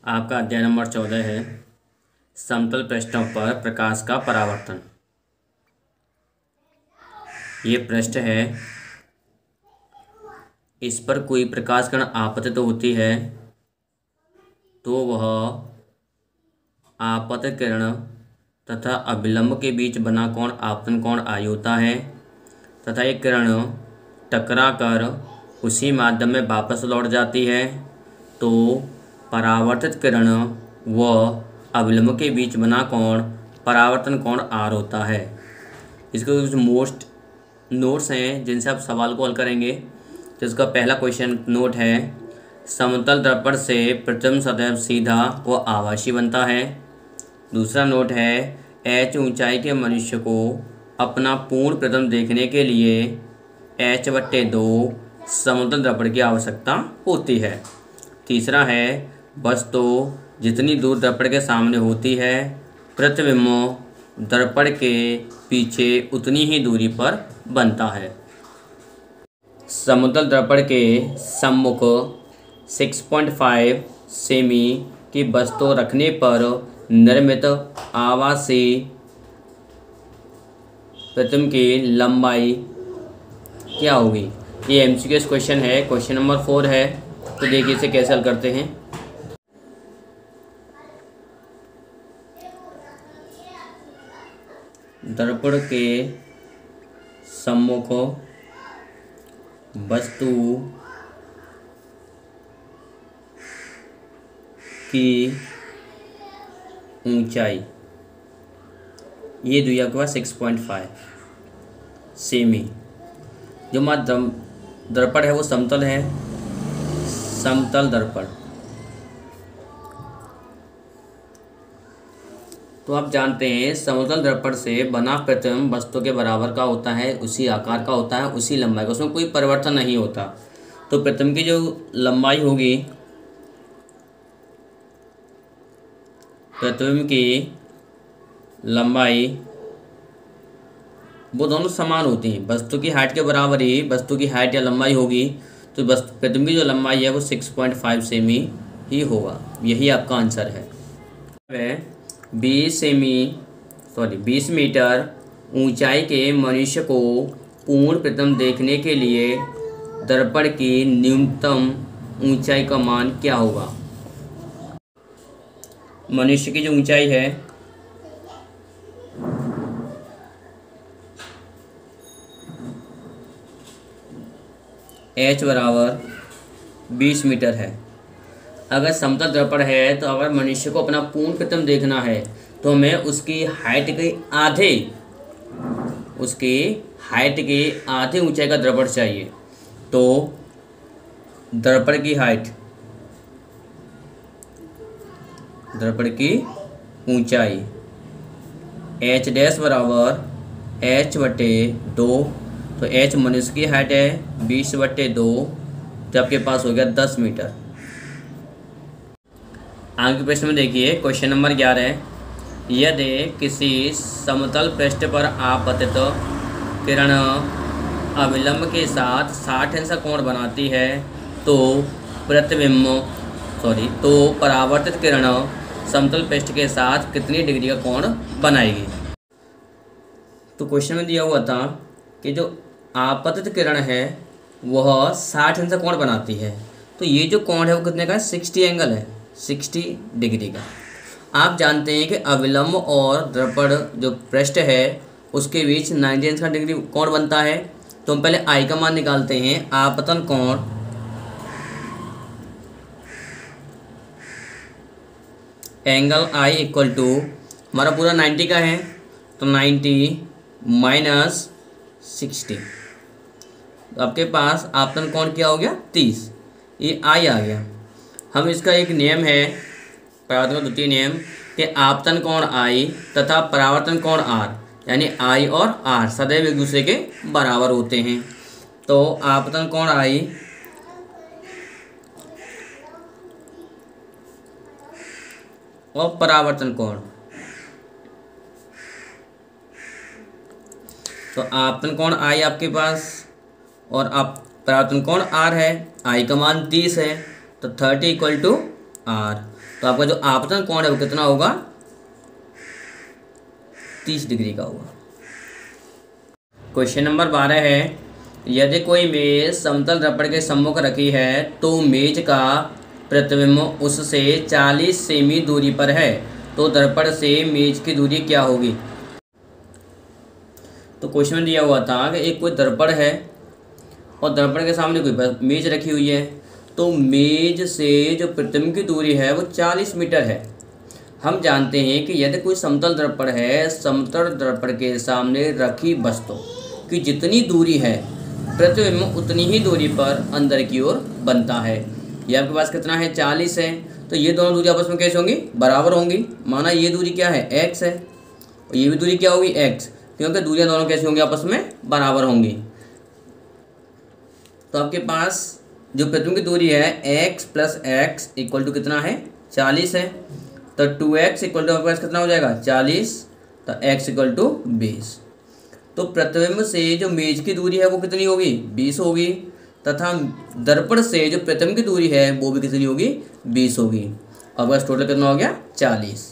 आपका अध्याय नंबर 14 है समतल पृष्ठों पर प्रकाश का परावर्तन। ये पृष्ठ है, इस पर कोई प्रकाश किरण आपतित होती है तो वह आपतित किरण तथा अभिलंब के बीच बना कोण आपतन कोण आई होता है तथा ये किरण टकरा कर उसी माध्यम में वापस लौट जाती है तो परावर्तित किरण व अभिलंब के बीच बना कोण परावर्तन कोण आर होता है। इसके कुछ मोस्ट नोट्स हैं जिनसे आप सवाल को हल करेंगे। तो इसका पहला क्वेश्चन नोट है, समतल दर्पण से प्रतिबिंब सदैव सीधा व आभासी बनता है। दूसरा नोट है, h ऊंचाई के मनुष्य को अपना पूर्ण प्रतिबिंब देखने के लिए h/2 समतल दर्पण की आवश्यकता होती है। तीसरा है, वस्तु जितनी दूर दर्पण के सामने होती है प्रतिबिंब दर्पण के पीछे उतनी ही दूरी पर बनता है। समतल दर्पण के सम्मुख 6.5 सेमी की वस्तु रखने पर निर्मित आभासी प्रतिबिंब की लंबाई क्या होगी? ये एमसीक्यू क्वेश्चन है, क्वेश्चन नंबर 4 है। तो देखिए इसे कैसे हल करते हैं। दर्पण के सम्मुख वस्तु की ऊंचाई, ये दुई आपके पास 6.5 सेमी। जो हमारा दर्पण है वो समतल है, समतल दर्पण। तो आप जानते हैं समतल दर्पण से बना प्रतिबिंब वस्तु के बराबर का होता है, उसी आकार का होता है, उसी लंबाई का, उसमें कोई परिवर्तन नहीं होता। तो प्रतिबिंब की जो लंबाई होगी, प्रतिबिंब की लंबाई वो दोनों समान होती हैं। वस्तु की हाइट के बराबर ही वस्तु की हाइट या लंबाई होगी, तो प्रतिबिंब की जो लंबाई है वो 6.5 सेमी ही होगा। यही आपका आंसर है। 20 मीटर ऊंचाई के मनुष्य को पूर्ण प्रतिबिंब देखने के लिए दर्पण की न्यूनतम ऊंचाई का मान क्या होगा? मनुष्य की जो ऊंचाई है h बराबर 20 मीटर है। अगर समतल दर्पण है तो अगर मनुष्य को अपना पूर्ण प्रतिबिंब देखना है तो हमें उसकी हाइट के आधे ऊंचाई का दर्पण चाहिए। तो दर्पण की ऊंचाई h डैश बराबर h/2। तो h मनुष्य की हाइट है 20/2, तो आपके पास हो गया 10 मीटर। आगे के प्रश्न में देखिए, क्वेश्चन नंबर 11, यदि किसी समतल पृष्ठ पर आपतित किरण अभिलंब के साथ 60 अंश कोण बनाती है तो परावर्तित किरण समतल पृष्ठ के साथ कितनी डिग्री का कोण बनाएगी? तो क्वेश्चन में दिया हुआ था कि जो आपतित किरण है वह 60 अंश कोण बनाती है, तो ये जो कोण है वो कितने का है? 60 एंगल है, 60 डिग्री का। आप जानते हैं कि अभिलंब और दर्पण जो पृष्ठ है उसके बीच 90 अंश का डिग्री कोण बनता है। तो हम पहले आई का मान निकालते हैं। आपतन कोण एंगल आई इक्वल टू, हमारा पूरा 90 का है तो 90 माइनस 60, तो आपके पास आपतन कोण क्या हो गया? 30। ये आई आ गया। हम इसका एक नियम है, परावर्तन का द्वितीय नियम, कि आपतन कोण आई तथा परावर्तन कोण आर, यानी आई और आर सदैव एक दूसरे के बराबर होते हैं। तो आपतन कोण आई और परावर्तन कोण, तो आपतन कोण आई आपके पास और आप परावर्तन कोण आर है, आई का मान 30 है, तो 30 इक्वल टू आर। तो आपका जो आपतन कोण है वो कितना होगा, 30 डिग्री का होगा। क्वेश्चन नंबर 12 है, यदि कोई मेज समतल दर्पण के सम्मुख रखी है तो मेज का प्रतिबिंब उससे 40 सेमी दूरी पर है, तो दर्पण से मेज की दूरी क्या होगी। तो क्वेश्चन में दिया हुआ था कि एक कोई दर्पण है और दर्पण के सामने कोई मेज रखी हुई है, तो मेज से जो प्रतिबिंब की दूरी है वो 40 मीटर है। हम जानते हैं कि यदि कोई समतल दर्पण है, समतल दर्पण के सामने रखी वस्तु की जितनी दूरी है प्रतिबिंब उतनी ही दूरी पर अंदर की ओर बनता है। ये आपके पास कितना है, 40 है, तो ये दोनों दूरी आपस में कैसे होंगी, बराबर होंगी। माना ये दूरी क्या है, x है, और ये भी दूरी क्या होगी, x, क्योंकि दूरियां दोनों कैसे होंगी, आपस में बराबर होंगी। तो आपके पास जो प्रतिबिंब की दूरी है x plus X equal to कितना है, 40 है, तो 2x इक्वल टू आपके पास कितना हो जाएगा, 40, तो x इक्वल टू 20। तो प्रतिबिंब से जो मेज की दूरी है वो कितनी होगी, 20 होगी, तथा दर्पण से जो प्रतिबिंब की दूरी है वो भी कितनी होगी, 20 होगी। अब बस टोटल कितना हो गया, 40।